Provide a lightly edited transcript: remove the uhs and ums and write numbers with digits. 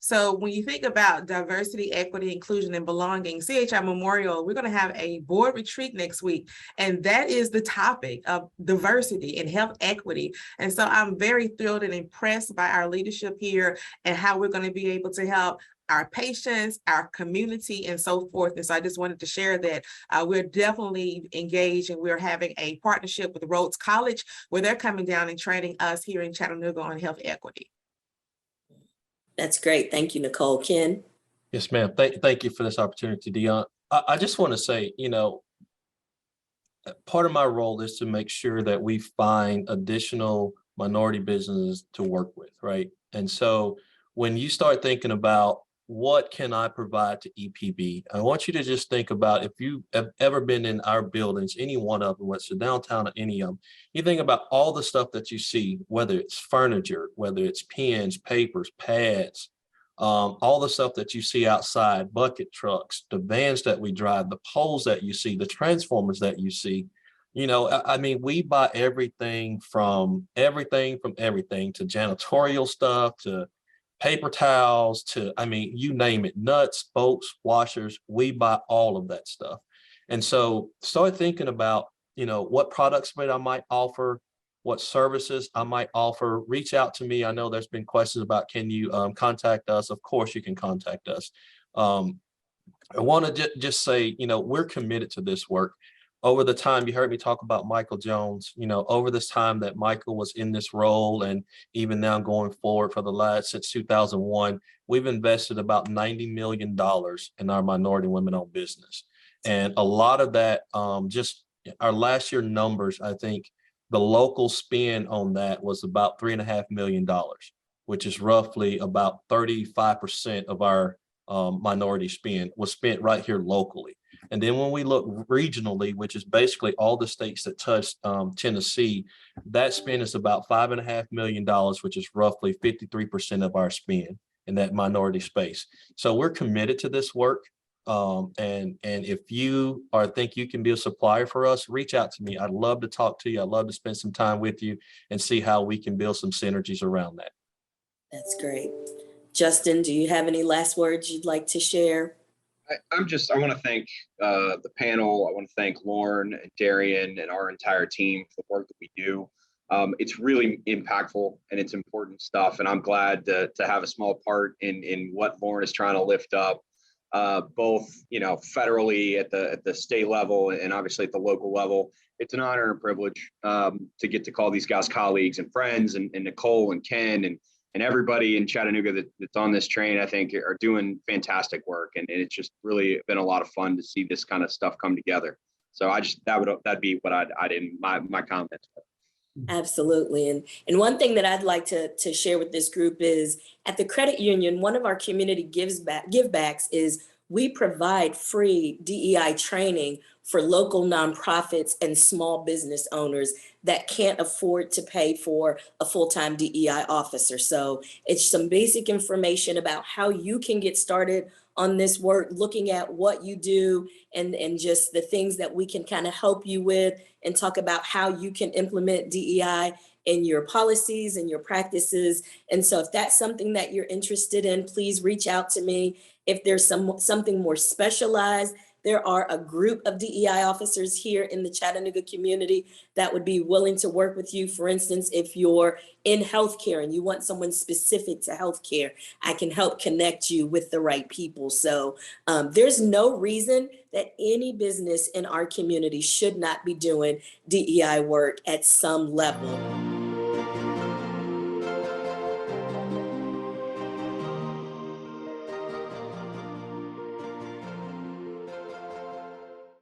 So when you think about diversity, equity, inclusion, and belonging, CHI Memorial, we're going to have a board retreat next week. And that is the topic of diversity and health equity. And so I'm very thrilled and impressed by our leadership here and how we're going to be able to help our patients, our community, and so forth. And so I just wanted to share that we're definitely engaged, and we're having a partnership with Rhodes College where they're coming down and training us here in Chattanooga on health equity. That's great. Thank you, Nicole. Ken? Yes, ma'am. Thank you for this opportunity, Dion. I just want to say, part of my role is to make sure that we find additional minority businesses to work with, right? And so when you start thinking about what can I provide to EPB, I want you to just think about, if you have ever been in our buildings, any one of them, whether it's downtown or any of them, you think about all the stuff that you see, whether it's furniture, whether it's pens, papers, pads, all the stuff that you see outside, bucket trucks, the vans that we drive, the poles that you see, the transformers that you see. I mean, we buy everything from everything to janitorial stuff, to paper towels, to, I mean, you name it, nuts, bolts, washers, we buy all of that stuff. And so start thinking about, what products that I might offer, what services I might offer. Reach out to me. I know there's been questions about, can you contact us? Of course you can contact us. I want to just say, we're committed to this work. Over the time, you heard me talk about Michael Jones, over this time that Michael was in this role, and even now going forward since 2001, we've invested about $90 million in our minority women-owned business. And a lot of that, just our last year numbers, I think the local spend on that was about $3.5 million, which is roughly about 35% of our minority spend was spent right here locally. And then when we look regionally, which is basically all the states that touch Tennessee, that spend is about $5.5 million, which is roughly 53% of our spend in that minority space. So we're committed to this work. And if you think you can be a supplier for us, reach out to me. I'd love to talk to you. I'd love to spend some time with you and see how we can build some synergies around that. That's great. Justin, do you have any last words you'd like to share? I want to thank the panel. I want to thank Lauren and Darian and our entire team for the work that we do. It's really impactful and it's important stuff. And I'm glad to have a small part in what Lauren is trying to lift up, both, federally at the state level and obviously at the local level. It's an honor and a privilege to get to call these guys colleagues and friends, and Nicole and Ken and everybody in Chattanooga that's on this train, I think, are doing fantastic work. And it's just really been a lot of fun to see this kind of stuff come together. So that'd be what I'd in my comments. Absolutely. And one thing that I'd like to share with this group is, at the credit union, one of our community givebacks is we provide free DEI training for local nonprofits and small business owners that can't afford to pay for a full-time DEI officer. So it's some basic information about how you can get started on this work, looking at what you do and just the things that we can kind of help you with, and talk about how you can implement DEI in your policies and your practices. And so if that's something that you're interested in, please reach out to me. If there's something more specialized, there are a group of DEI officers here in the Chattanooga community that would be willing to work with you. For instance, if you're in healthcare and you want someone specific to healthcare, I can help connect you with the right people. So there's no reason that any business in our community should not be doing DEI work at some level.